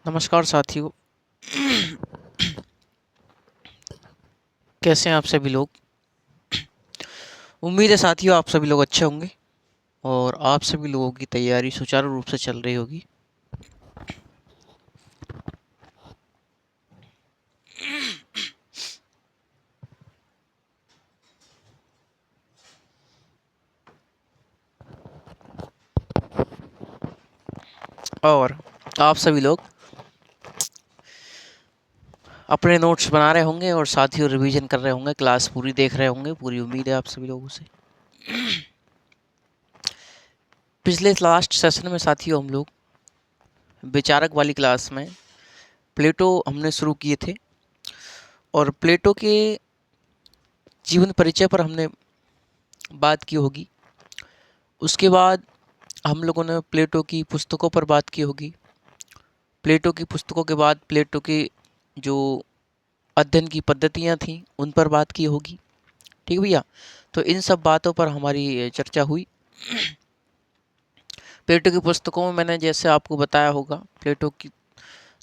नमस्कार साथियों। कैसे हैं आप सभी लोग। उम्मीद है साथियों आप सभी लोग अच्छे होंगे और आप सभी लोगों की तैयारी सुचारू रूप से चल रही होगी। और आप सभी लोग अपने नोट्स बना रहे होंगे और साथियों रिवीजन कर रहे होंगे, क्लास पूरी देख रहे होंगे। पूरी उम्मीद है आप सभी लोगों से। पिछले लास्ट सेशन में साथियों हम लोग विचारक वाली क्लास में प्लेटो हमने शुरू किए थे और प्लेटो के जीवन परिचय पर हमने बात की होगी। उसके बाद हम लोगों ने प्लेटो की पुस्तकों पर बात की होगी। प्लेटो की पुस्तकों के बाद प्लेटो की जो अध्ययन की पद्धतियाँ थीं उन पर बात की होगी। ठीक भैया, तो इन सब बातों पर हमारी चर्चा हुई। प्लेटो की पुस्तकों में मैंने जैसे आपको बताया होगा, प्लेटो की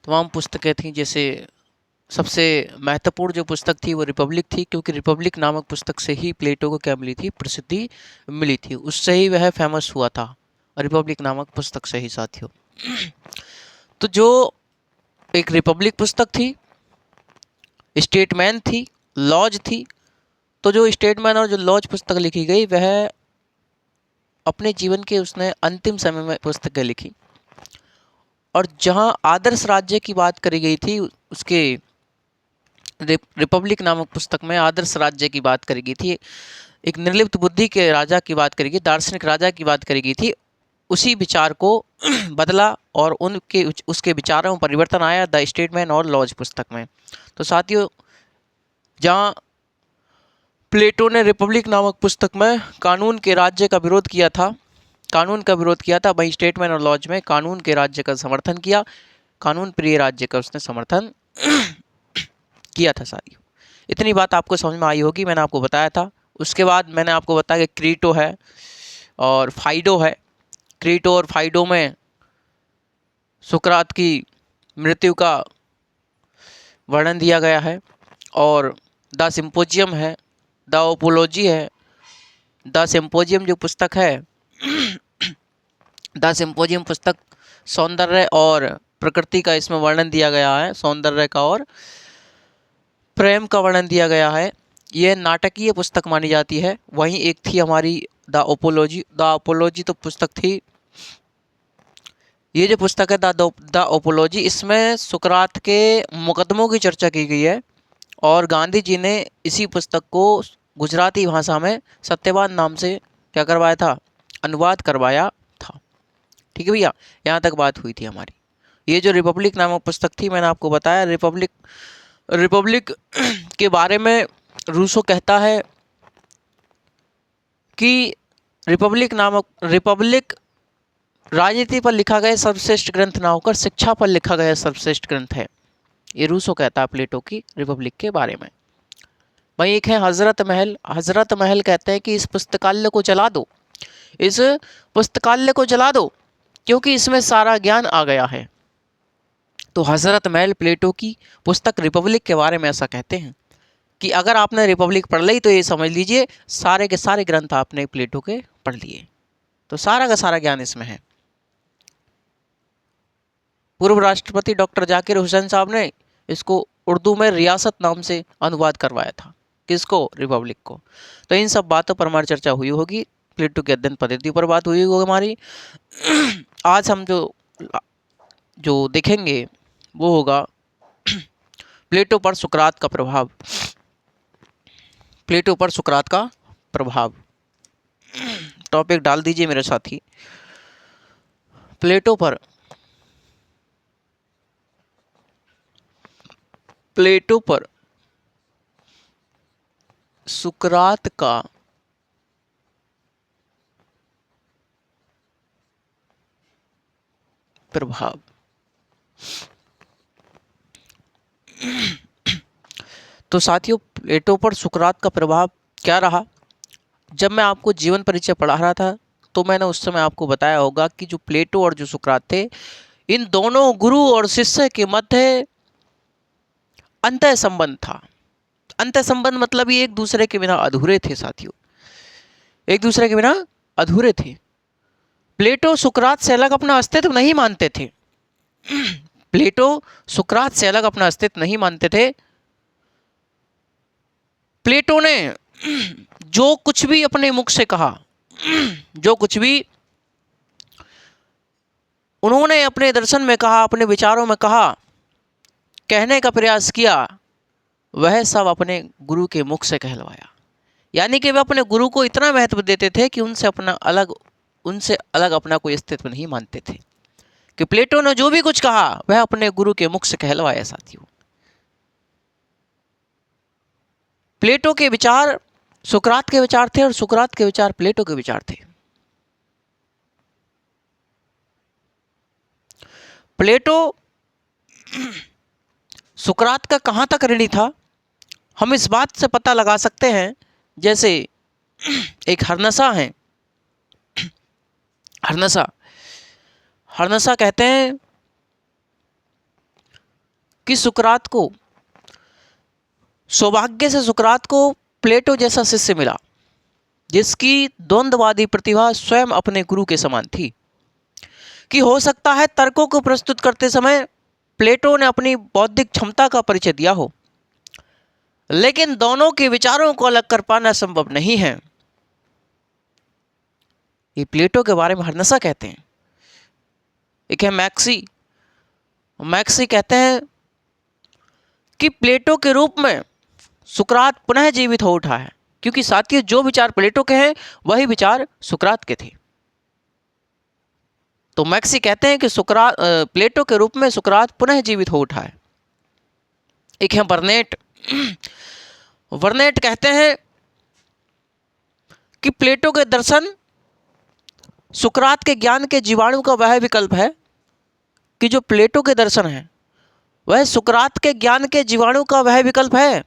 तमाम पुस्तकें थीं। जैसे सबसे महत्वपूर्ण जो पुस्तक थी वो रिपब्लिक थी, क्योंकि रिपब्लिक नामक पुस्तक से ही प्लेटो को क्या मिली थी, प्रसिद्धि मिली थी। उससे ही वह फेमस हुआ था, रिपब्लिक नामक पुस्तक से ही साथियों। तो जो एक रिपब्लिक पुस्तक थी, स्टेटमैन थी, लॉज थी। तो जो स्टेटमैन और जो लॉज पुस्तक लिखी गई वह अपने जीवन के उसने अंतिम समय में पुस्तकें लिखी। और जहां आदर्श राज्य की बात करी गई थी, उसके रिपब्लिक नामक पुस्तक में आदर्श राज्य की बात करी गई थी। एक निर्लिप्त बुद्धि के राजा की बात करी गई, दार्शनिक राजा की बात करी गई थी। उसी विचार को बदला और उनके उसके विचारों में परिवर्तन आया द स्टेटमैन और लॉज पुस्तक में। तो साथियों, जहाँ प्लेटो ने रिपब्लिक नामक पुस्तक में कानून के राज्य का विरोध किया था, वहीं स्टेटमैन और लॉज में कानून के राज्य का समर्थन किया, कानून प्रिय राज्य का उसने समर्थन किया था। साथियों, इतनी बात आपको समझ में आई होगी, मैंने आपको बताया था। उसके बाद मैंने आपको बताया कि क्रीटो है और फाइडो है। क्रीटो और फाइडो में सुकरात की मृत्यु का वर्णन दिया गया है। और द सिम्पोजियम है, द ओपोलॉजी है। द सिम्पोजियम जो पुस्तक है, द सिम्पोजियम पुस्तक सौंदर्य और प्रकृति का इसमें वर्णन दिया गया है, सौंदर्य का और प्रेम का वर्णन दिया गया है। यह नाटकीय पुस्तक मानी जाती है। वहीं एक थी हमारी द ओपोलॉजी। द ओपोलॉजी तो पुस्तक थी, ये जो पुस्तक है द ओपोलॉजी, इसमें सुकरात के मुकदमों की चर्चा की गई है। और गांधी जी ने इसी पुस्तक को गुजराती भाषा में सत्यवान नाम से क्या करवाया था, अनुवाद करवाया था। ठीक है भैया, यहाँ तक बात हुई थी हमारी। ये जो रिपब्लिक नामक पुस्तक थी, मैंने आपको बताया रिपब्लिक के बारे में रूसो कहता है कि रिपब्लिक राजनीति पर लिखा गया सर्वश्रेष्ठ ग्रंथ ना होकर शिक्षा पर लिखा गया सर्वश्रेष्ठ ग्रंथ है। ये रूसो कहता है प्लेटो की रिपब्लिक के बारे में। वहीं एक है हजरत महल। हजरत महल कहते हैं कि इस पुस्तकालय को जला दो, इस पुस्तकालय को जला दो, क्योंकि इसमें सारा ज्ञान आ गया है। तो हजरत महल प्लेटो की पुस्तक रिपब्लिक के बारे में ऐसा कहते हैं कि अगर आपने रिपब्लिक पढ़ ली तो ये समझ लीजिए सारे के सारे ग्रंथ आपने प्लेटो के पढ़ लिए। तो सारा का सारा ज्ञान इसमें है। पूर्व राष्ट्रपति डॉक्टर जाकिर हुसैन साहब ने इसको उर्दू में रियासत नाम से अनुवाद करवाया था। किसको? रिपब्लिक को। तो इन सब बातों पर हमारी चर्चा हुई होगी। प्लेटो के अध्ययन पद्धति पर बात हुई होगी हमारी। आज हम जो जो देखेंगे वो होगा प्लेटो पर सुकरात का प्रभाव। प्लेटो पर सुकरात का प्रभाव। टॉपिक डाल दीजिए मेरे साथी। प्लेटो पर सुकरात का प्रभाव। तो साथियों, प्लेटो पर सुकरात का प्रभाव क्या रहा? जब मैं आपको जीवन परिचय पढ़ा रहा था तो मैंने उस समय आपको बताया होगा कि जो प्लेटो और जो सुकरात थे, इन दोनों गुरु और शिष्य के मध्य अंतः संबंध था। अंतः संबंध मतलब ये एक दूसरे के बिना अधूरे थे साथियों, एक दूसरे के बिना अधूरे थे। प्लेटो सुकरात से अलग अपना अस्तित्व नहीं मानते थे। प्लेटो सुकरात से अलग अपना अस्तित्व नहीं मानते थे। प्लेटो ने जो कुछ भी अपने मुख से कहा, जो कुछ भी उन्होंने अपने दर्शन में कहा, अपने विचारों में कहा, कहने का प्रयास किया, वह सब अपने गुरु के मुख से कहलवाया। यानी कि वे अपने गुरु को इतना महत्व देते थे कि उनसे अलग अपना कोई अस्तित्व नहीं मानते थे। कि प्लेटो ने जो भी कुछ कहा वह अपने गुरु के मुख से कहलवाया साथियों। प्लेटो के विचार सुकरात के विचार थे और सुकरात के विचार प्लेटो के विचार थे। प्लेटो सुकरात का कहाँ तक ऋणी था हम इस बात से पता लगा सकते हैं। जैसे एक हर्नसा है, हर्नसा कहते हैं कि सुकरात को सौभाग्य से सुकरात को प्लेटो जैसा शिष्य मिला जिसकी द्वंद्ववादी प्रतिभा स्वयं अपने गुरु के समान थी। कि हो सकता है तर्कों को प्रस्तुत करते समय प्लेटो ने अपनी बौद्धिक क्षमता का परिचय दिया हो, लेकिन दोनों के विचारों को अलग कर पाना संभव नहीं है। ये प्लेटो के बारे में हर्नसा कहते हैं। एक है मैक्सी कहते हैं कि प्लेटो के रूप में सुकरात पुनः जीवित हो उठा है, क्योंकि साथियों जो विचार प्लेटो के हैं वही विचार सुकरात के थे। तो मैक्सी कहते हैं कि प्लेटो के रूप में सुकरात पुनः जीवित हो उठा है। एक है वर्नेट कहते हैं कि प्लेटो के दर्शन सुकरात के ज्ञान के जीवाणु का वह विकल्प है कि जो प्लेटो के दर्शन है वह सुकरात के ज्ञान के जीवाणु का वह विकल्प है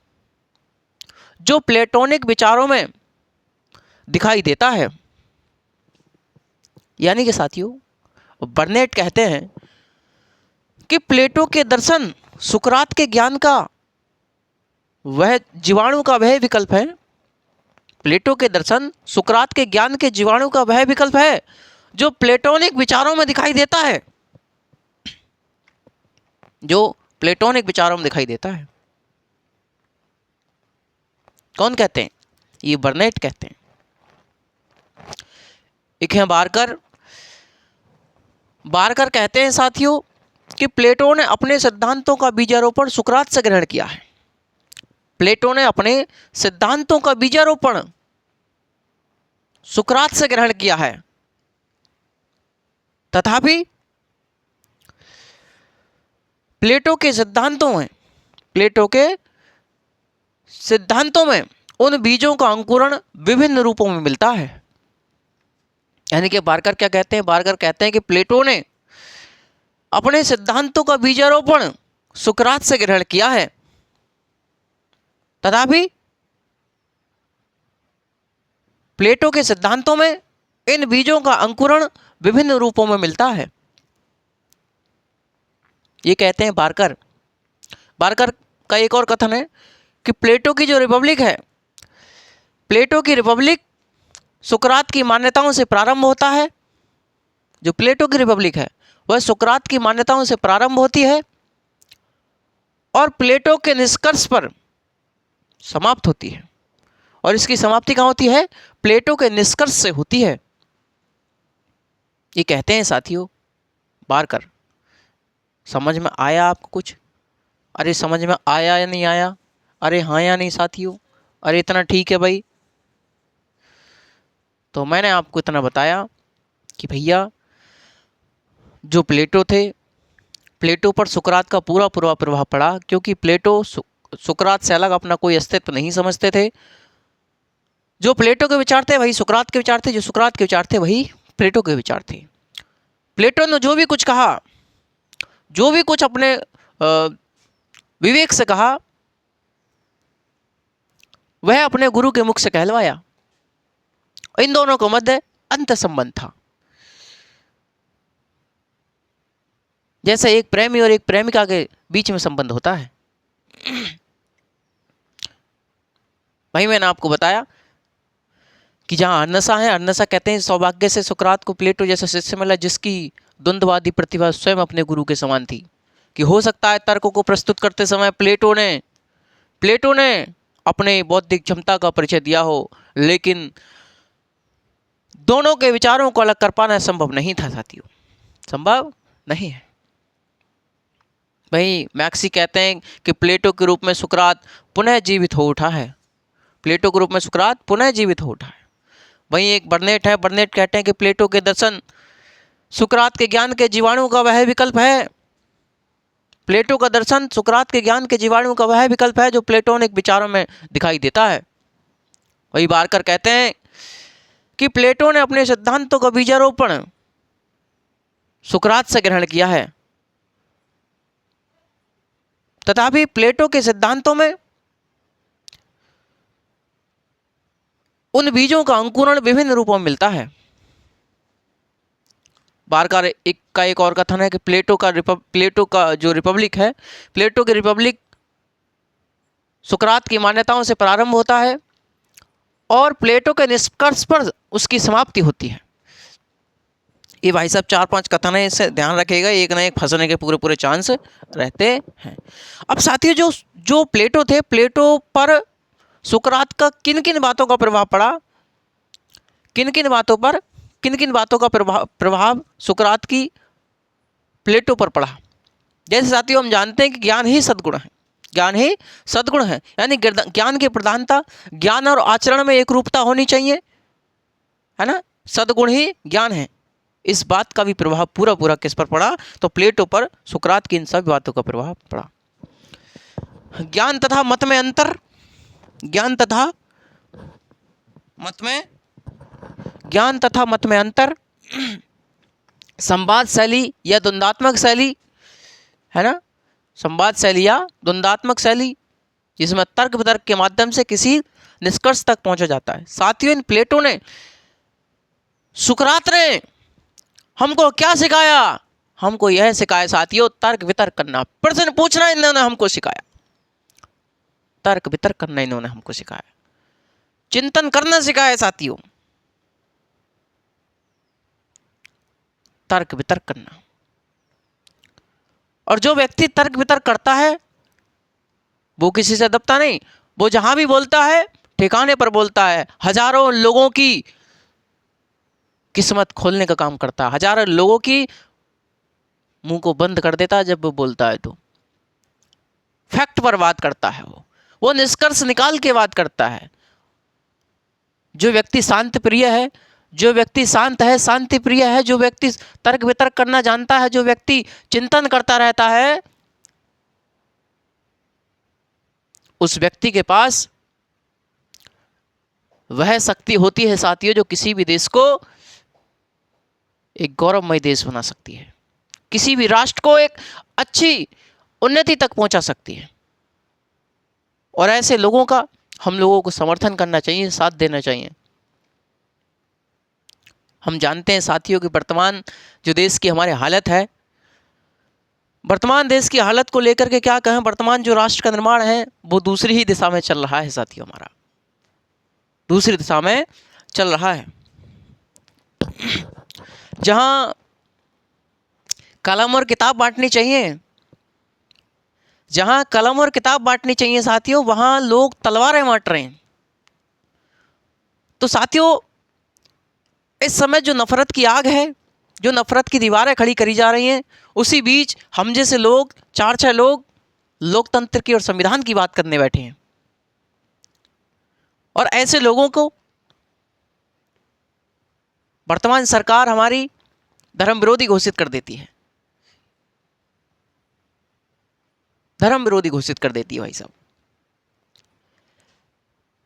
जो प्लेटोनिक विचारों में दिखाई देता है। यानी कि साथियों बर्नेट कहते हैं कि प्लेटो के दर्शन सुकरात के ज्ञान का वह जीवाणु का वह विकल्प है। प्लेटो के दर्शन सुकरात के ज्ञान के जीवाणु का वह विकल्प है जो प्लेटोनिक विचारों में दिखाई देता है, जो प्लेटोनिक विचारों में दिखाई देता है। कौन कहते हैं? ये बर्नेट कहते हैं। एक है बारकर कहते हैं साथियों कि प्लेटो ने अपने सिद्धांतों का बीजारोपण सुकरात से ग्रहण किया है। प्लेटो ने अपने सिद्धांतों का बीजारोपण सुकरात से ग्रहण किया है, तथापि प्लेटो के सिद्धांतों में उन बीजों का अंकुरण विभिन्न रूपों में मिलता है। यानी कि बारकर क्या कहते हैं? बारकर कहते हैं कि प्लेटो ने अपने सिद्धांतों का बीजारोपण सुकरात से ग्रहण किया है, तथापि प्लेटो के सिद्धांतों में इन बीजों का अंकुरण विभिन्न रूपों में मिलता है। ये कहते हैं बारकर का एक और कथन है कि प्लेटो की जो रिपब्लिक है, प्लेटो की रिपब्लिक सुकरात की मान्यताओं से प्रारंभ होता है। जो प्लेटो की रिपब्लिक है वह सुकरात की मान्यताओं से प्रारंभ होती है और प्लेटो के निष्कर्ष पर समाप्त होती है। और इसकी समाप्ति कहाँ होती है? प्लेटो के निष्कर्ष से होती है। ये कहते हैं साथियों बारकर। समझ में आया आपको कुछ? अरे समझ में आया या नहीं आया? अरे हाँ या नहीं साथियों? अरे इतना ठीक है भाई। तो मैंने आपको इतना बताया कि भैया जो प्लेटो थे, प्लेटो पर सुकरात का पूरा प्रभाव पड़ा, क्योंकि प्लेटो सुकरात से अलग अपना कोई अस्तित्व नहीं समझते थे। जो प्लेटो के विचार थे वही सुकरात के विचार थे, जो सुकरात के विचार थे वही प्लेटो के विचार थे। प्लेटो ने जो भी कुछ कहा, जो भी कुछ अपने विवेक से कहा, वह अपने गुरु के मुख से कहलवाया। इन दोनों के मध्य अंत संबंध था। जैसे एक प्रेमी और एक प्रेमिका के बीच में संबंध होता है। भाई मैंने आपको बताया कि जहाँ अन्नसा है, अन्नसा कहते हैं सौभाग्य से सुकरात को प्लेटो जैसा शिष्य मिला जिसकी द्वंद्ववादी प्रतिभा स्वयं अपने गुरु के समान थी। कि हो सकता है तर्क को प्रस्तुत करते समय प्लेटो ने अपने बौद्धिक क्षमता का परिचय दिया हो, लेकिन दोनों के विचारों को अलग कर पाना संभव नहीं था साथियों, संभव नहीं है। भाई मैक्सी कहते हैं कि प्लेटो के रूप में सुकरात पुनः जीवित हो उठा है, प्लेटो के रूप में सुकरात पुनः जीवित हो उठा है। वहीं एक बर्नेट है, बर्नेट कहते हैं कि प्लेटो के दर्शन सुकरात के ज्ञान के जीवाणु का वह विकल्प है, प्लेटो का दर्शन सुकरात के ज्ञान के जीवाणु का वह विकल्प है जो प्लेटोनिक विचारों में दिखाई देता है। वही बारकर कहते हैं कि प्लेटो ने अपने सिद्धांतों का बीजारोपण सुकरात से ग्रहण किया है, तथापि प्लेटो के सिद्धांतों में उन बीजों का अंकुरण विभिन्न रूपों में मिलता है। बारकर एक और कथन है कि प्लेटो का जो रिपब्लिक है, प्लेटो की रिपब्लिक सुकरात की मान्यताओं से प्रारंभ होता है और प्लेटो के निष्कर्ष पर उसकी समाप्ति होती है। ये भाई साहब 4-5 कथन है, इससे ध्यान रखिएगा, एक ना एक फंसने के पूरे चांस रहते हैं। अब साथियों जो प्लेटो थे, प्लेटो पर सुकरात का किन किन बातों का प्रभाव पड़ा, किन किन बातों का प्रभाव सुकरात की प्लेटो पर पड़ा। जैसे साथियों हम जानते हैं कि ज्ञान ही सद्गुण है, ज्ञान ही सद्गुण है, यानी ज्ञान की प्रधानता, ज्ञान और आचरण में एक रूपता होनी चाहिए, है ना, सद्गुण ही ज्ञान है। इस बात का भी प्रभाव पूरा किस पर पड़ा, तो प्लेटो पर सुकरात की इन सब बातों का प्रभाव पड़ा। ज्ञान तथा मत में अंतर, ज्ञान तथा मत में अंतर, संवाद शैली या द्वंद्वात्मक शैली, है ना, संवाद शैली या द्वंद्वात्मक शैली जिसमें तर्क वितर्क के माध्यम से किसी निष्कर्ष तक पहुंचा जाता है। साथियों इन प्लेटो ने, सुकरात ने हमको क्या सिखाया, हमको यह सिखाया साथियों, तर्क वितर्क करना, प्रश्न पूछना इन्होंने हमको सिखाया, तर्क वितर्क करना इन्होंने हमको सिखाया, चिंतन करना सिखाया साथियों, तर्क वितर्क करना। और जो व्यक्ति तर्क वितर्क करता है वो किसी से दबता नहीं, वो जहां भी बोलता है ठिकाने पर बोलता है, हजारों लोगों की किस्मत खोलने का काम करता है, हजारों लोगों की मुंह को बंद कर देता है। जब वो बोलता है तो फैक्ट पर बात करता है, वो निष्कर्ष निकाल के बात करता है। जो व्यक्ति शांत प्रिय है, जो व्यक्ति शांत है, शांति प्रिय है, जो व्यक्ति तर्क वितर्क करना जानता है, जो व्यक्ति चिंतन करता रहता है, उस व्यक्ति के पास वह शक्ति होती है साथियों जो किसी भी देश को एक गौरवमय देश बना सकती है, किसी भी राष्ट्र को एक अच्छी उन्नति तक पहुंचा सकती है। और ऐसे लोगों का हम लोगों को समर्थन करना चाहिए, साथ देना चाहिए। हम जानते हैं साथियों कि वर्तमान जो देश की हमारी हालत है, वर्तमान देश की हालत को लेकर के क्या कहें, वर्तमान जो राष्ट्र का निर्माण है वो दूसरी ही दिशा में चल रहा है साथियों, हमारा दूसरी दिशा में चल रहा है। जहां कलम और किताब बांटनी चाहिए, जहां कलम और किताब बांटनी चाहिए साथियों, वहां लोग तलवारें बांट रहे हैं। तो साथियों इस समय जो नफरत की आग है, जो नफरत की दीवारें खड़ी करी जा रही हैं, उसी बीच हम जैसे लोग 4-6 लोग लोकतंत्र की और संविधान की बात करने बैठे हैं। और ऐसे लोगों को वर्तमान सरकार हमारी धर्म विरोधी घोषित कर देती है, धर्म विरोधी घोषित कर देती है भाई साहब।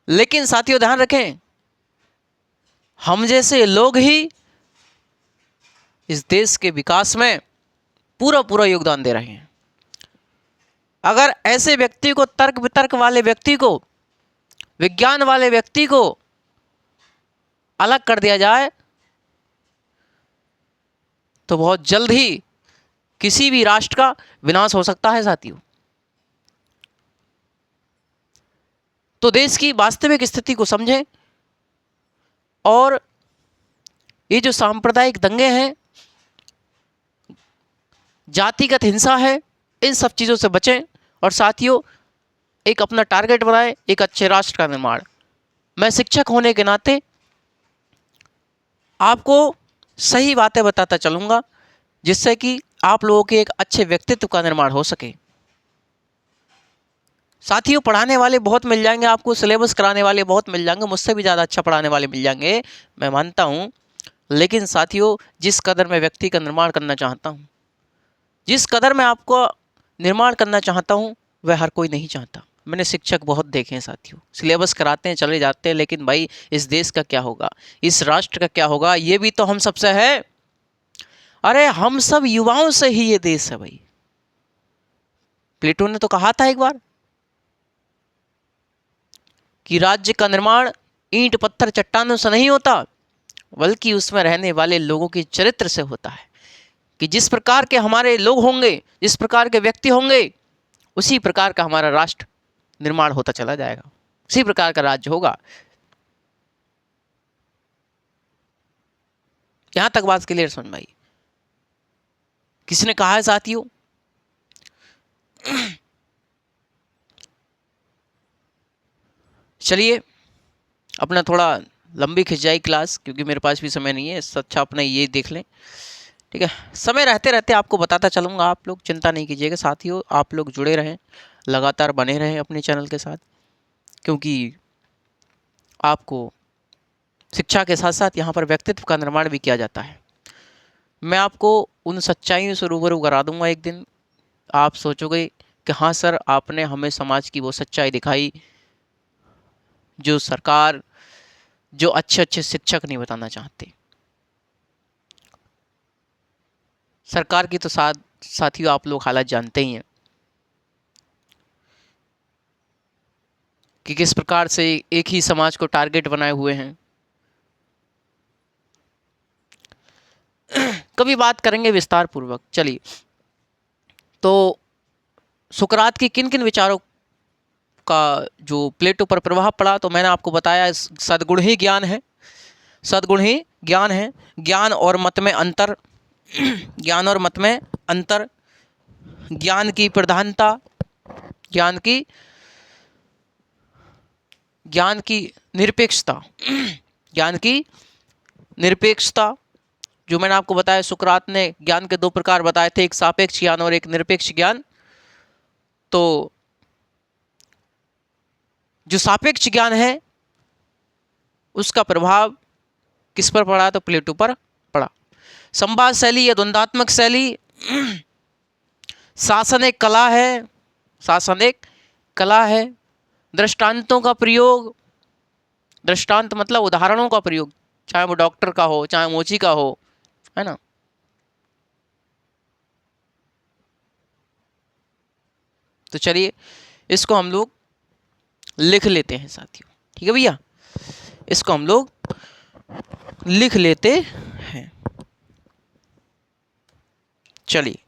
लेकिन साथियों ध्यान रखें, हम जैसे लोग ही इस देश के विकास में पूरा योगदान दे रहे हैं। अगर ऐसे व्यक्ति को, तर्क वितर्क वाले व्यक्ति को, विज्ञान वाले व्यक्ति को अलग कर दिया जाए तो बहुत जल्द ही किसी भी राष्ट्र का विनाश हो सकता है साथियों। तो देश की वास्तविक स्थिति को समझें, और ये जो सांप्रदायिक दंगे हैं, जातिगत हिंसा है, इन सब चीज़ों से बचें। और साथियों, एक अपना टारगेट बनाएं, एक अच्छे राष्ट्र का निर्माण। मैं शिक्षक होने के नाते आपको सही बातें बताता चलूँगा, जिससे कि आप लोगों के एक अच्छे व्यक्तित्व का निर्माण हो सके। साथियों, पढ़ाने वाले बहुत मिल जाएंगे आपको, सिलेबस कराने वाले बहुत मिल जाएंगे, मुझसे भी ज़्यादा अच्छा पढ़ाने वाले मिल जाएंगे, मैं मानता हूँ। लेकिन साथियों, जिस कदर मैं व्यक्ति का निर्माण करना चाहता हूँ, जिस कदर मैं आपको निर्माण करना चाहता हूँ, वह हर कोई नहीं चाहता। मैंने शिक्षक बहुत देखे हैं साथियों, सिलेबस कराते हैं, चले जाते हैं, लेकिन भाई इस देश का क्या होगा, इस राष्ट्र का क्या होगा, ये भी तो हम सबसे है। अरे हम सब युवाओं से ही ये देश है भाई। प्लेटो ने तो कहा था एक बार कि राज्य का निर्माण ईंट पत्थर चट्टानों से नहीं होता, बल्कि उसमें रहने वाले लोगों के चरित्र से होता है। कि जिस प्रकार के हमारे लोग होंगे, जिस प्रकार के व्यक्ति होंगे, उसी प्रकार का हमारा राष्ट्र निर्माण होता चला जाएगा, उसी प्रकार का राज्य होगा। यहां तक बात क्लियर समझ में आई? किसने कहा है साथियों? चलिए, अपना थोड़ा लंबी खिंच जाए क्लास, क्योंकि मेरे पास भी समय नहीं है। इससे अच्छा अपना ये देख लें, ठीक है? समय रहते रहते आपको बताता चलूँगा, आप लोग चिंता नहीं कीजिएगा साथियों। आप लोग जुड़े रहें, लगातार बने रहें अपने चैनल के साथ, क्योंकि आपको शिक्षा के साथ साथ यहाँ पर व्यक्तित्व का निर्माण भी किया जाता है। मैं आपको उन सच्चाइयों से रूबरू करा दूंगा एक दिन। आप सोचोगे कि हाँ सर, आपने हमें समाज की वो सच्चाई दिखाई जो सरकार, जो अच्छे अच्छे शिक्षक नहीं बताना चाहते। सरकार की तो साथियों आप लोग हालत जानते ही हैं कि किस प्रकार से एक ही समाज को टारगेट बनाए हुए हैं। कभी बात करेंगे विस्तार पूर्वक। चलिए, तो सुकरात की किन किन विचारों का जो प्लेटो पर प्रभाव पड़ा, तो मैंने आपको बताया सद्गुण ही ज्ञान है, सद्गुण ही ज्ञान है। ज्ञान और मत में अंतर, ज्ञान और मत में अंतर, ज्ञान की प्रधानता, ज्ञान की निरपेक्षता, ज्ञान की निरपेक्षता। जो मैंने आपको बताया, सुकरात ने ज्ञान के दो प्रकार बताए थे, एक सापेक्ष ज्ञान और एक निरपेक्ष ज्ञान। तो जो सापेक्ष ज्ञान है उसका प्रभाव किस पर पड़ा, तो प्लेटो पर पड़ा। संवाद शैली या द्वंद्वात्मक शैली, शासन एक कला है, शासन एक कला है। दृष्टांतों का प्रयोग, दृष्टांत मतलब उदाहरणों का प्रयोग, चाहे वो डॉक्टर का हो, चाहे मोची का हो, है ना। तो चलिए, इसको हम लोग लिख लेते हैं साथियों, ठीक है भैया, इसको हम लोग लिख लेते हैं। चलिए,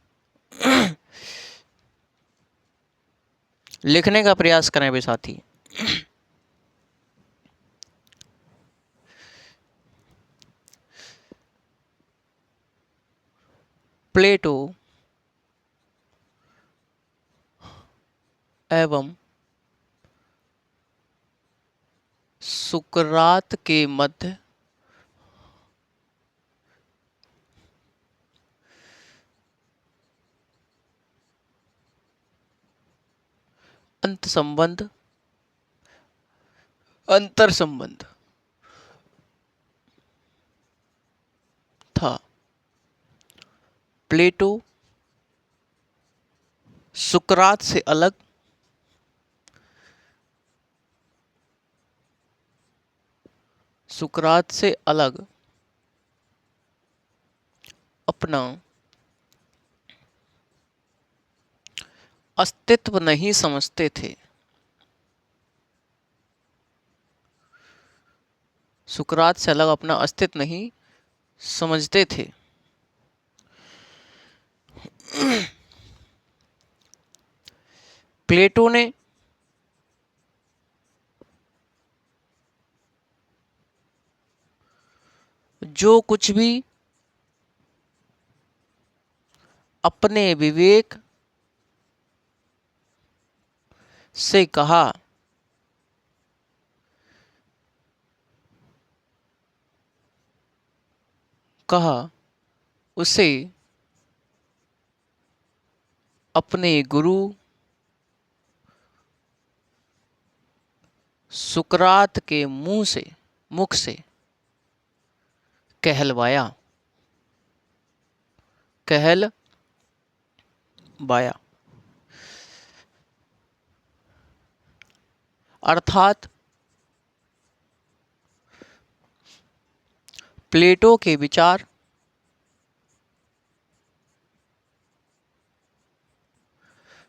लिखने का प्रयास करें भी साथी। प्लेटो एवं सुकरात के मध्य अंतर संबंध था। प्लेटो सुकरात से अलग अपना अस्तित्व नहीं समझते थे। सुकरात से अलग अपना अस्तित्व नहीं समझते थे। प्लेटो ने जो कुछ भी अपने विवेक से कहा उसे अपने गुरु सुकरात के मुख से कहलवाया। अर्थात प्लेटो के विचार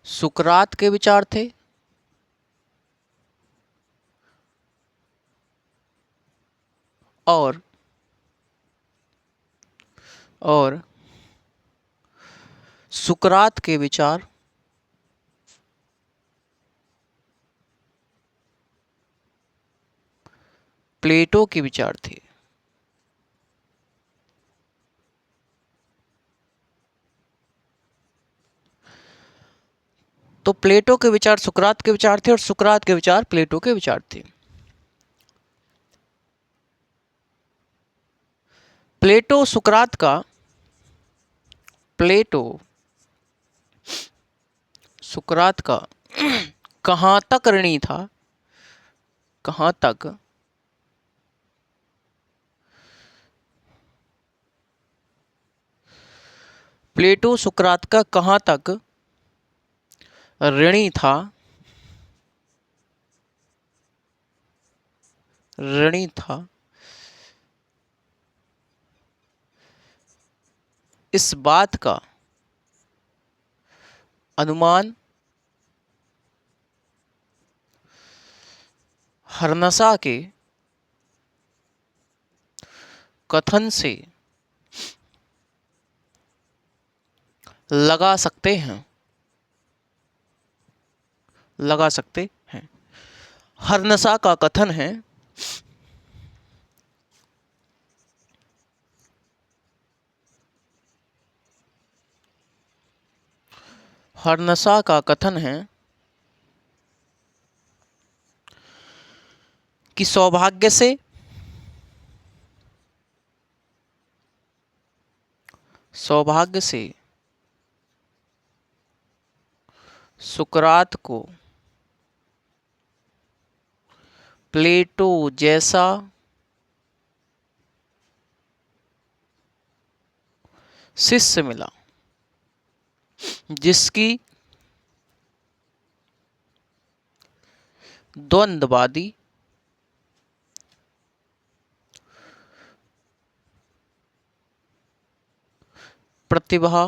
सुकरात के विचार थे और सुकरात के विचार प्लेटो के विचार थे। तो प्लेटो के विचार सुकरात के विचार थे और सुकरात के विचार प्लेटो के विचार थे। प्लेटो सुकरात का कहाँ तक ऋणी था, कहाँ तक प्लेटो सुकरात का कहाँ तक ऋणी था इस बात का अनुमान हर्नसा के कथन से लगा सकते हैं। हर्नसा का कथन है कि सौभाग्य से सुकरात को प्लेटो जैसा शिष्य मिला जिसकी द्वंद्ववादी प्रतिभा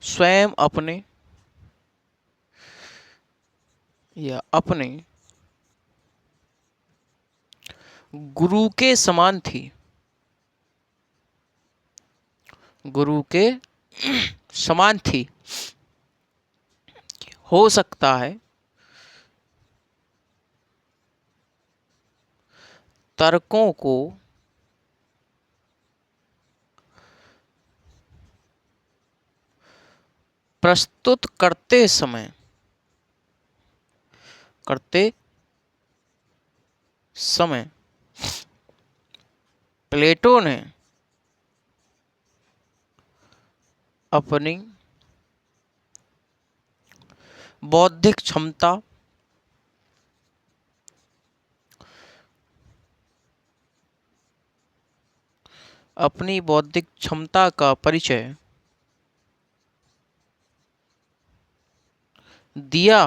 स्वयं अपने गुरु के समान थी। हो सकता है तर्कों को प्रस्तुत करते समय प्लेटो ने अपनी बौद्धिक क्षमता का परिचय दिया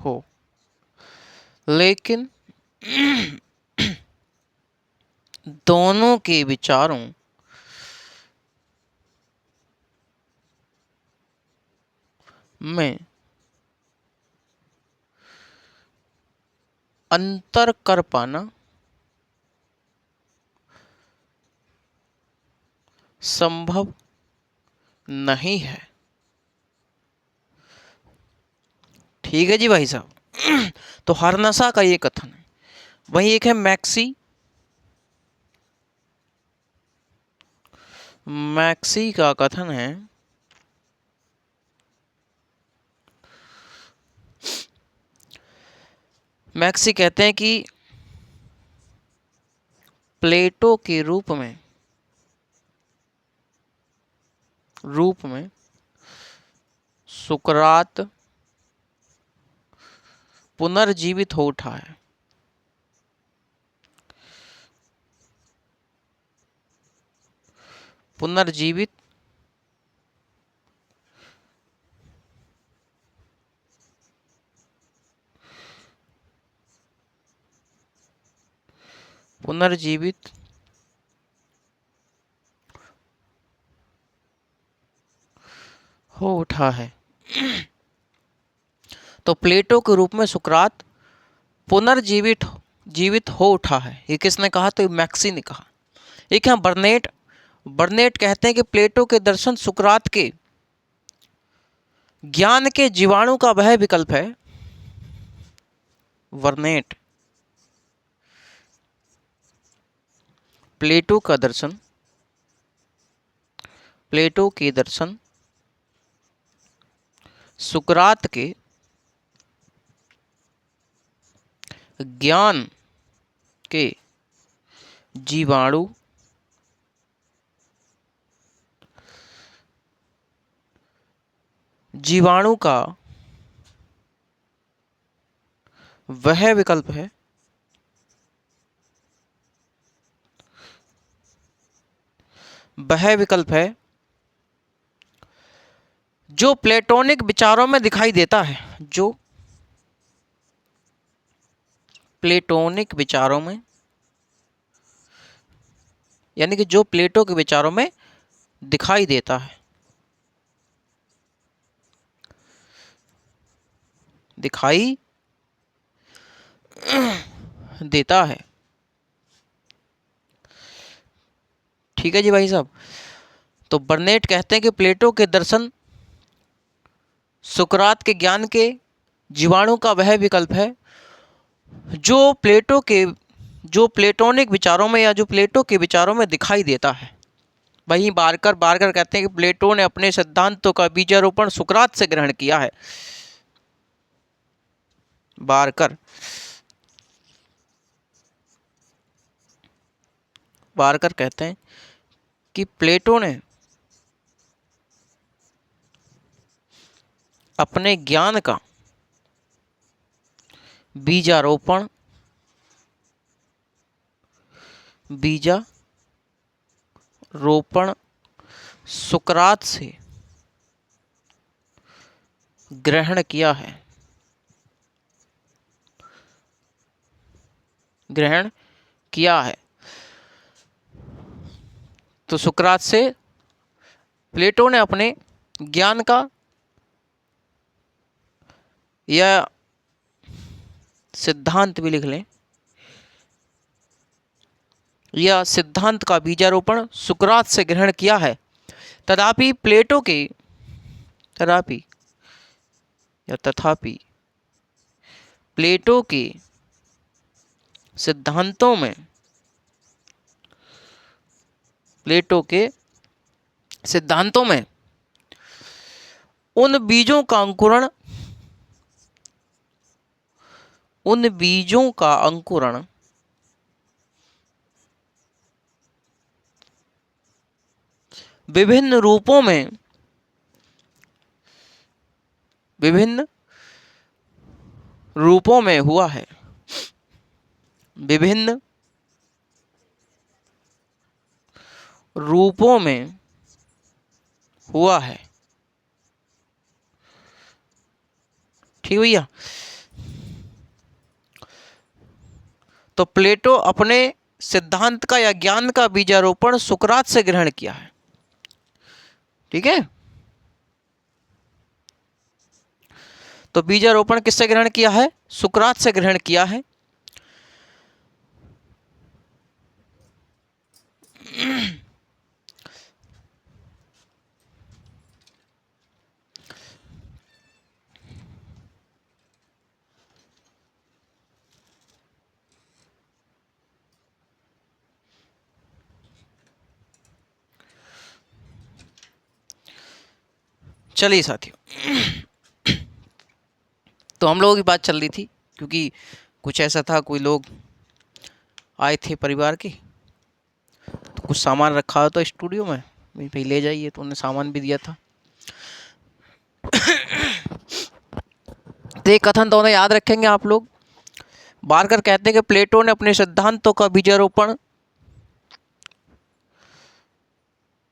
हो लेकिन दोनों के विचारों में अंतर कर पाना संभव नहीं है। ठीक है जी भाई साहब। तो हरनसा का ये कथन है। वही एक है मैक्सी का कथन है, मैक्सी कहते हैं कि प्लेटो के रूप में सुकरात पुनर्जीवित हो उठा है। पुनर्जीवित हो उठा है। तो प्लेटो के रूप में सुकरात जीवित हो उठा है। ये किसने कहा? तो मैक्सी ने कहा। एक है बर्नेट कहते हैं कि प्लेटो के दर्शन सुकरात के ज्ञान के जीवाणु का वह विकल्प है। बर्नेट प्लेटो के दर्शन सुकरात के ज्ञान के जीवाणु का वह विकल्प है जो प्लेटोनिक विचारों में दिखाई देता है। जो प्लेटोनिक विचारों में, यानी कि जो प्लेटो के विचारों में दिखाई देता है, दिखाई देता है। ठीक है जी भाई साहब। तो बर्नेट कहते हैं कि प्लेटो के दर्शन सुकरात के ज्ञान के जीवाणु का वह विकल्प है जो प्लेटोनिक विचारों में या जो प्लेटो के विचारों में दिखाई देता है। वहीं बारकर कहते हैं कि प्लेटो ने अपने सिद्धांतों का बीजारोपण सुकरात से ग्रहण किया है। बारकर कहते हैं कि प्लेटो ने अपने ज्ञान का बीजारोपण सुकरात से ग्रहण किया है। तो सुकरात से प्लेटो ने अपने ज्ञान का या सिद्धांत भी लिख लें, यह सिद्धांत का बीजारोपण सुकरात से ग्रहण किया है। तथापि प्लेटो के सिद्धांतों में उन बीजों का अंकुरण विभिन्न रूपों में हुआ है। विभिन्न रूपों में हुआ है। ठीक भैया। तो प्लेटो अपने सिद्धांत का या ज्ञान का बीजारोपण सुकरात से ग्रहण किया है। ठीक है। तो बीजारोपण किससे ग्रहण किया है? सुकरात से ग्रहण किया है। चलिए साथियों, तो हम लोगों की बात चल रही थी, क्योंकि कुछ ऐसा था, कोई लोग आए थे परिवार के, तो कुछ सामान रखा हुआ था स्टूडियो में, भाई ले जाइए, तो उन्हें सामान भी दिया था। तो एक कथन तो उन्हें याद रखेंगे आप लोग। बारकर कहते हैं कि प्लेटो ने अपने सिद्धांतों का बीजारोपण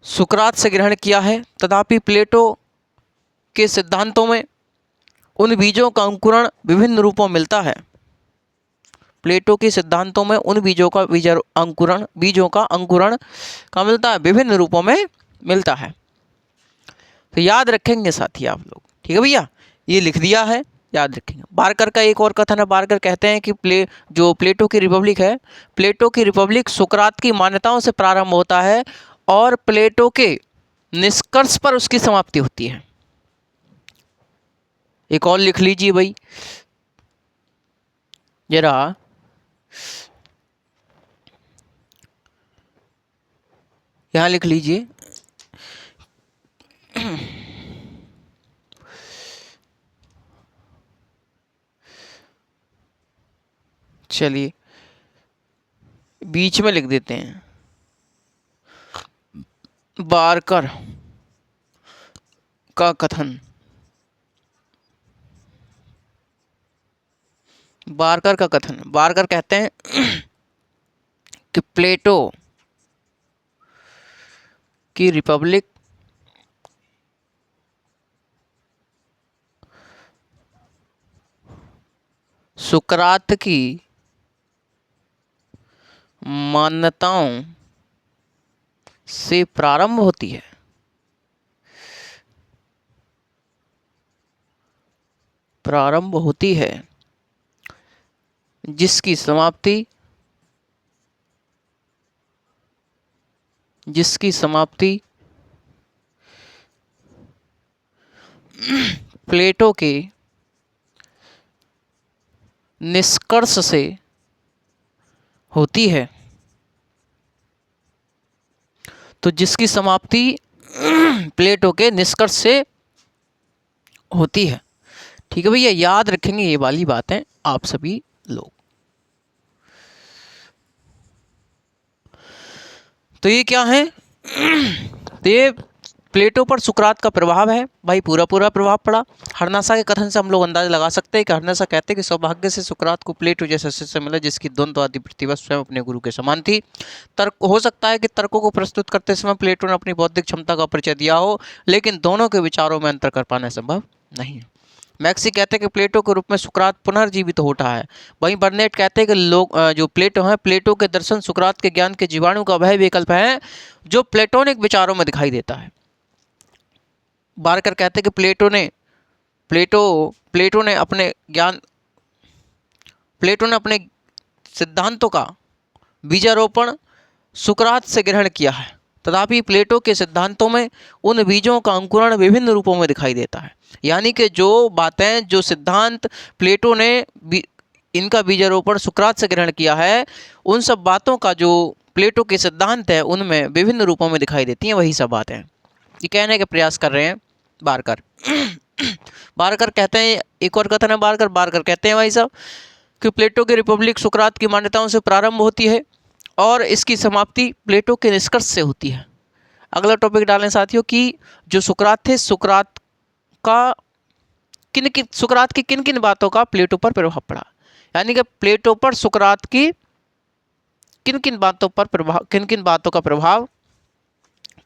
सुकरात से ग्रहण किया है, तथापि प्लेटो के सिद्धांतों में उन बीजों का अंकुरण विभिन्न रूपों में मिलता है। प्लेटो के सिद्धांतों में उन बीजों का अंकुरण का मिलता है, विभिन्न रूपों में मिलता है। तो याद रखेंगे साथी आप लोग, ठीक है भैया, ये लिख दिया है, याद रखेंगे। बारकर का एक और कथन है। बारकर कहते हैं कि प्लेटो की रिपब्लिक है, प्लेटो की रिपब्लिक सुकरात की मान्यताओं से प्रारंभ होता है और प्लेटो के निष्कर्ष पर उसकी समाप्ति होती है। एक और लिख लीजिए भाई जरा, यहां लिख लीजिए, चलिए बीच में लिख देते हैं, बारकर का कथन। बारकर का कथन, बारकर कहते हैं कि प्लेटो की रिपब्लिक सुकरात की मान्यताओं से प्रारंभ होती है, जिसकी समाप्ति प्लेटो के निष्कर्ष से होती है। तो जिसकी समाप्ति प्लेटो के निष्कर्ष से होती है, ठीक है भैया, याद रखेंगे ये वाली बातें आप सभी लोग। तो ये क्या है, तो ये प्लेटो पर सुकरात का प्रभाव है भाई, पूरा प्रभाव पड़ा। हरनासा के कथन से हम लोग अंदाजा लगा सकते हैं कि हरनासा कहते हैं कि सौभाग्य से सुकरात को प्लेटो जैसा शिष्य मिला जिसकी द्वंद्ववादी प्रतिभा स्वयं अपने गुरु के समान थी। तर्क हो सकता है कि तर्कों को प्रस्तुत करते समय प्लेटो ने अपनी बौद्धिक क्षमता का परिचय दिया हो, लेकिन दोनों के विचारों में अंतर कर पाना संभव नहीं है। मैक्सी कहते हैं कि प्लेटो के रूप में सुकरात पुनर्जीवित हो उठा है। वहीं बर्नेट कहते हैं कि लोग जो प्लेटो हैं, प्लेटो के दर्शन सुकरात के ज्ञान के जीवाणु का वह विकल्प है जो प्लेटोनिक विचारों में दिखाई देता है। बारकर कहते हैं कि प्लेटो ने अपने सिद्धांतों का बीजारोपण सुकरात से ग्रहण किया है, तथापि प्लेटो के सिद्धांतों में उन बीजों का अंकुरण विभिन्न रूपों में दिखाई देता है। यानी कि जो बातें, जो सिद्धांत प्लेटो ने इनका बीजारोपण सुकरात से ग्रहण किया है, उन सब बातों का जो प्लेटो के सिद्धांत है उनमें विभिन्न रूपों में दिखाई देती हैं, वही सब बातें ये कहने के प्रयास कर रहे हैं बारकर। बारकर कहते हैं, एक और कथन है बारकर कहते हैं भाई साहब कि प्लेटो की रिपब्लिक सुकरात की मान्यताओं से प्रारंभ होती है और इसकी समाप्ति प्लेटो के निष्कर्ष से होती है। अगला टॉपिक डालें साथियों कि जो सुकरात थे, सुकरात की किन किन बातों का प्लेटो पर प्रभाव पड़ा, यानी कि प्लेटो पर सुकरात की किन किन बातों का प्रभाव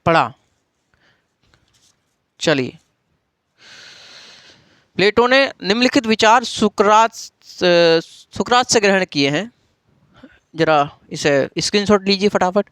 पड़ा। चलिए, प्लेटो ने निम्नलिखित विचार सुकरात से ग्रहण किए हैं, जरा इसे स्क्रीनशॉट लीजिए फटाफट।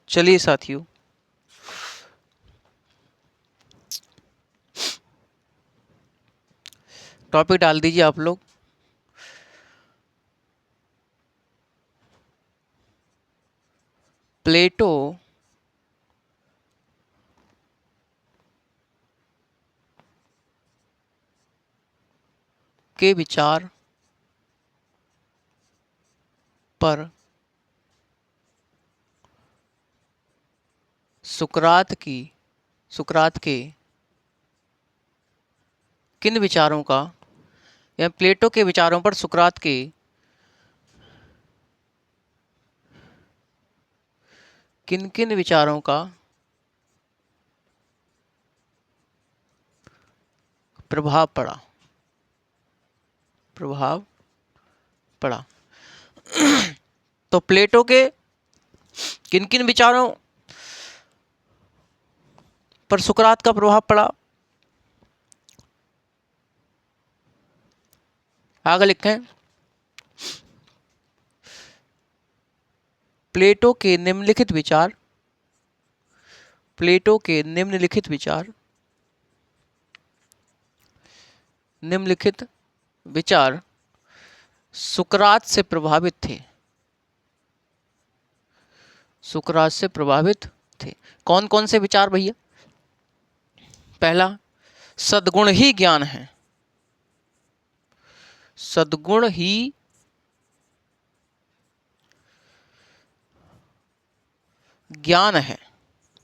चलिए साथियों, टॉपिक डाल दीजिए आप लोग। प्लेटो के विचार पर सुकरात के किन विचारों का, या प्लेटो के विचारों पर सुकरात के किन किन विचारों का प्रभाव पड़ा। तो प्लेटो के किन किन विचारों पर सुकरात का प्रभाव पड़ा, आगे लिखें। प्लेटो के निम्नलिखित विचार सुकरात से प्रभावित थे। कौन कौन से विचार भैया? पहला, सद्गुण ही ज्ञान है। सद्गुण ही ज्ञान है।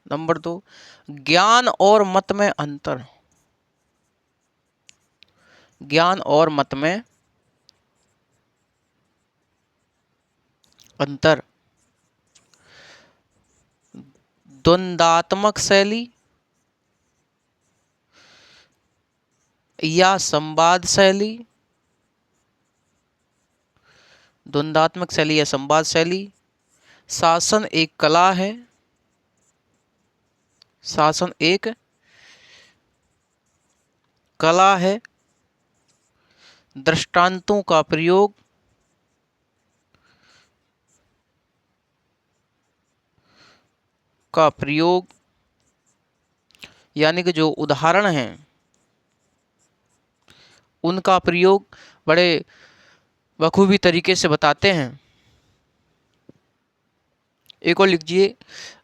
नंबर 2, ज्ञान और मत में अंतर। ज्ञान और मत में अंतर। द्वंद्वात्मक शैली या संवाद शैली। द्वंद्वात्मक शैली या संवाद शैली। शासन एक कला है। शासन एक कला है। दृष्टांतों का प्रयोग यानी कि जो उदाहरण हैं उनका प्रयोग बड़े बखूबी तरीके से बताते हैं। एक और लिखिए,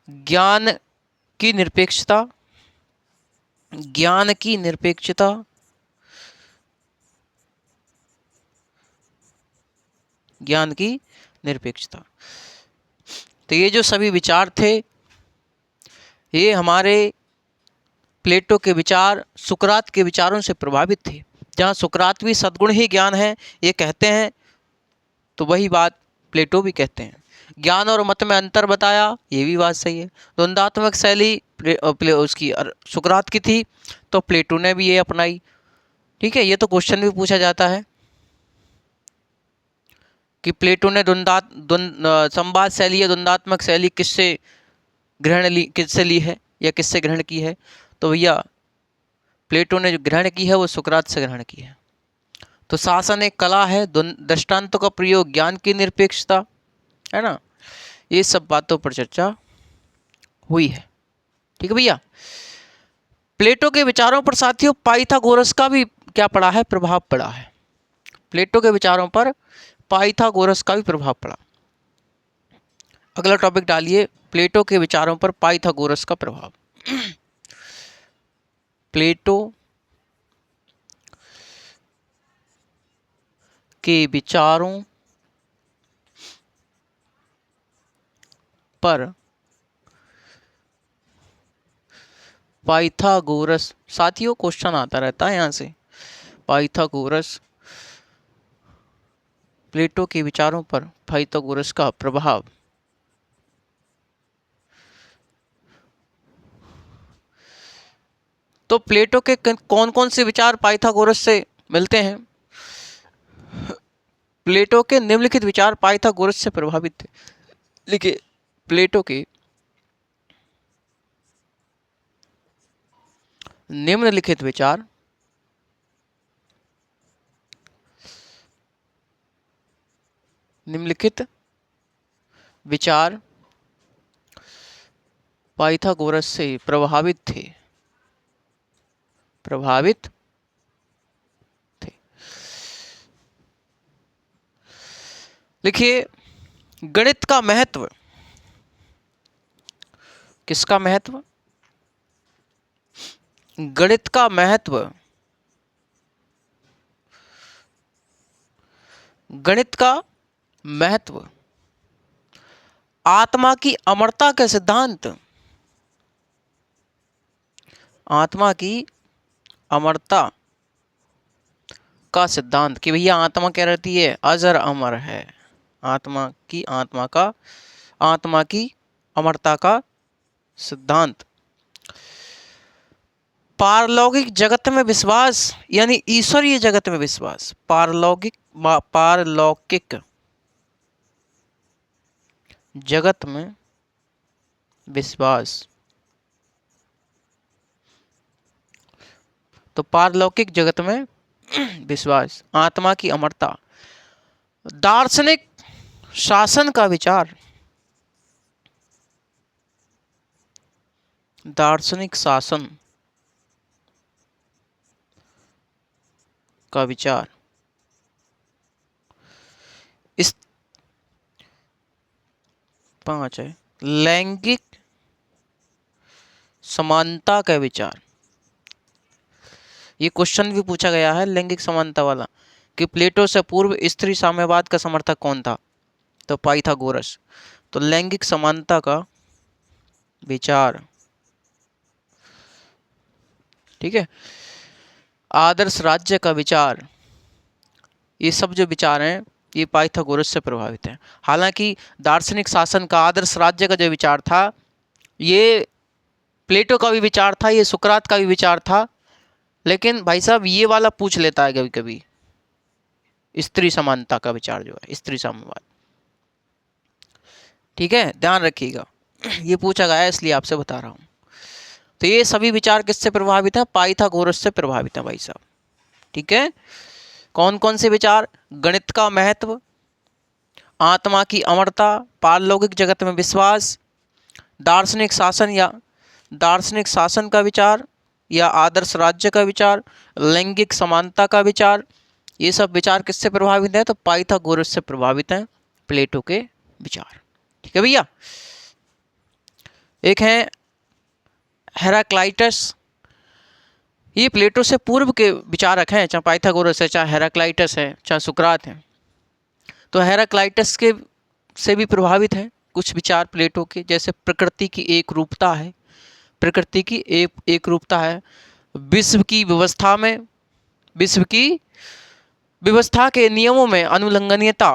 ज्ञान की निरपेक्षता। ज्ञान की निरपेक्षता। ज्ञान की निरपेक्षता। तो ये जो सभी विचार थे, ये हमारे प्लेटो के विचार सुकरात के विचारों से प्रभावित थे। जहाँ सुकरात भी सद्गुण ही ज्ञान है ये कहते हैं, तो वही बात प्लेटो भी कहते हैं। ज्ञान और मत में अंतर बताया, ये भी बात सही है। द्वंद्वात्मक शैली उसकी सुकरात की थी, तो प्लेटो ने भी ये अपनाई। ठीक है, ये तो क्वेश्चन भी पूछा जाता है कि प्लेटो ने संवाद शैली या द्वंद्वात्मक शैली किससे ली है या किससे ग्रहण की है। तो भैया प्लेटो ने जो ग्रहण की है वो सुकरात से ग्रहण की है। तो शासन एक कला है, दृष्टांतों का प्रयोग, ज्ञान की निरपेक्षता, है ना, ये सब बातों पर चर्चा हुई है। ठीक है भैया। प्लेटो के विचारों पर साथियों पाइथागोरस का भी क्या पड़ा है? प्रभाव पड़ा है। प्लेटो के विचारों पर पाइथागोरस का भी प्रभाव पड़ा। अगला टॉपिक डालिए, प्लेटो के विचारों पर पाइथागोरस का प्रभाव। प्लेटो के विचारों पर पाइथागोरस, साथियों क्वेश्चन आता रहता है यहां से, पाइथागोरस, प्लेटो के विचारों पर पाइथागोरस का प्रभाव। तो प्लेटो के कौन कौन से विचार पाइथागोरस से मिलते हैं? प्लेटो के निम्नलिखित विचार पाइथागोरस से प्रभावित थे। लिखिए, प्लेटो के निम्नलिखित विचार पाइथागोरस से प्रभावित थे, प्रभावित थे। लिखिए, गणित का महत्व, किसका महत्व? गणित का महत्व, गणित का महत्व, आत्मा की अमरता का सिद्धांत, आत्मा की अमरता का सिद्धांत कि भैया आत्मा क्या रहती है? अजर अमर है। आत्मा की अमरता का सिद्धांत। पारलौकिक जगत में विश्वास, यानी ईश्वरीय जगत में विश्वास। पारलौकिक जगत में विश्वास। तो पारलौकिक जगत में विश्वास, आत्मा की अमरता, दार्शनिक शासन का विचार, दार्शनिक शासन का विचार, इस 5 है। लैंगिक समानता का विचार, ये क्वेश्चन भी पूछा गया है लैंगिक समानता वाला कि प्लेटो से पूर्व स्त्री साम्यवाद का समर्थक कौन था? तो पाइथागोरस। तो लैंगिक समानता का विचार, ठीक है। आदर्श राज्य का विचार, ये सब जो विचार हैं ये पाइथागोरस से प्रभावित हैं। हालांकि दार्शनिक शासन का, आदर्श राज्य का जो विचार था ये प्लेटो का भी विचार था, ये सुकरात का भी विचार था, लेकिन भाई साहब ये वाला पूछ लेता है कभी कभी, स्त्री समानता का विचार जो है, स्त्री साम्यवाद, ठीक है, ध्यान रखिएगा। ये पूछा गया है इसलिए आपसे बता रहा हूँ। तो ये सभी विचार किससे प्रभावित है? पाइथागोरस से प्रभावित है भाई साहब, ठीक है। कौन कौन से विचार? गणित का महत्व, आत्मा की अमरता, पारलौकिक जगत में विश्वास, दार्शनिक शासन या दार्शनिक शासन का विचार या आदर्श राज्य का विचार, लैंगिक समानता का विचार, ये सब विचार किससे प्रभावित हैं? तो पाइथागोरस से प्रभावित हैं, प्लेटो के विचार, ठीक है भैया। एक है हेराक्लाइटस, ये प्लेटो से पूर्व के विचारक हैं, चाहे पाइथागोरस है, चाहे हेराक्लाइटस है, चाहे सुकरात है। तो हेराक्लाइटस के से भी प्रभावित है कुछ विचार प्लेटो के, जैसे प्रकृति की एक रूपता है, प्रकृति की एक रूपता है, विश्व की व्यवस्था में, विश्व की व्यवस्था के नियमों में अनुलंघनीयता,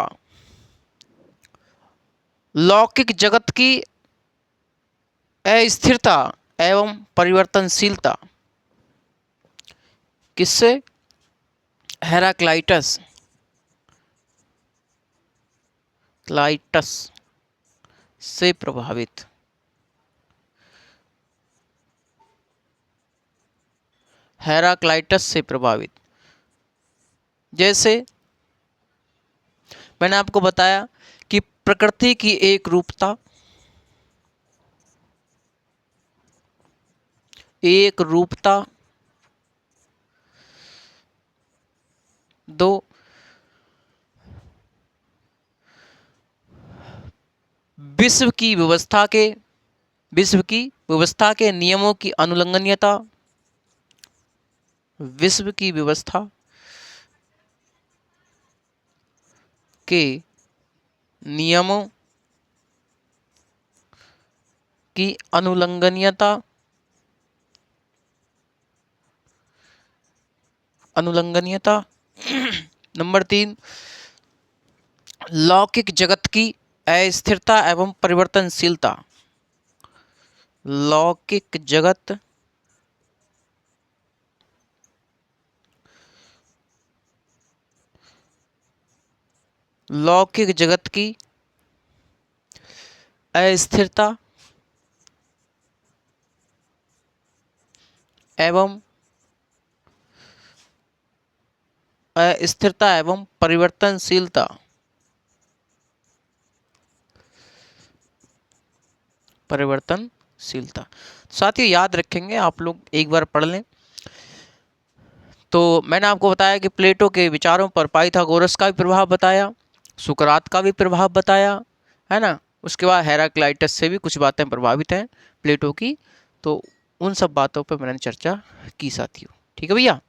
लौकिक जगत की अस्थिरता एवं परिवर्तनशीलता। किससे? हेराक्लाइटस से प्रभावित। हेराक्लाइटस से प्रभावित, जैसे मैंने आपको बताया कि प्रकृति की एक रूपता, एक रूपता, 2 विश्व की व्यवस्था के नियमों की अनुलंघनीयता, विश्व की व्यवस्था के नियमों की अनुलंघनीयता, नंबर 3 लौकिक जगत की अस्थिरता एवं परिवर्तनशीलता, लौकिक जगत की अस्थिरता एवं परिवर्तनशीलता, संवेदनशीलता। साथियों याद रखेंगे, आप लोग एक बार पढ़ लें। तो मैंने आपको बताया कि प्लेटो के विचारों पर पाइथागोरस का भी प्रभाव बताया, सुकरात का भी प्रभाव बताया, है ना। उसके बाद हेराक्लाइटस से भी कुछ बातें प्रभावित हैं प्लेटो की। तो उन सब बातों पर मैंने चर्चा की साथियों। ठीक है भैया,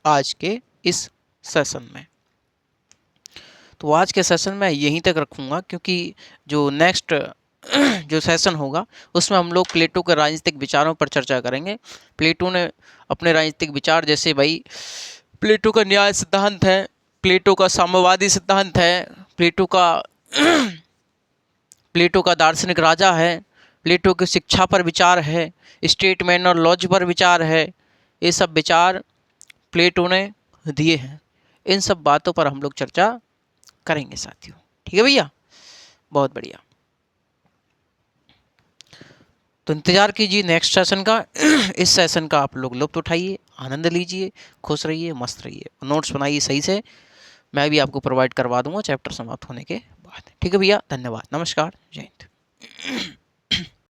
आज के इस सेशन में। तो आज के सेशन में यहीं तक रखूँगा, क्योंकि जो नेक्स्ट जो सेशन होगा उसमें हम लोग प्लेटो के राजनीतिक विचारों पर चर्चा करेंगे। प्लेटो ने अपने राजनीतिक विचार, जैसे भाई प्लेटो का न्याय सिद्धांत है, प्लेटो का साम्यवादी सिद्धांत है, प्लेटो का दार्शनिक राजा है, प्लेटो की शिक्षा पर विचार है, स्टेटमेंट और लॉज पर विचार है। ये सब विचार प्लेटो ने दिए हैं। इन सब बातों पर हम लोग चर्चा करेंगे साथियों। ठीक है भैया, बहुत बढ़िया। तो इंतज़ार कीजिए नेक्स्ट सेशन का। इस सेशन का आप लोग लुत्फ़ उठाइए, आनंद लीजिए, खुश रहिए, मस्त रहिए, नोट्स बनाइए सही से। मैं भी आपको प्रोवाइड करवा दूंगा चैप्टर समाप्त होने के बाद। ठीक है भैया, धन्यवाद, नमस्कार, जय हिंद।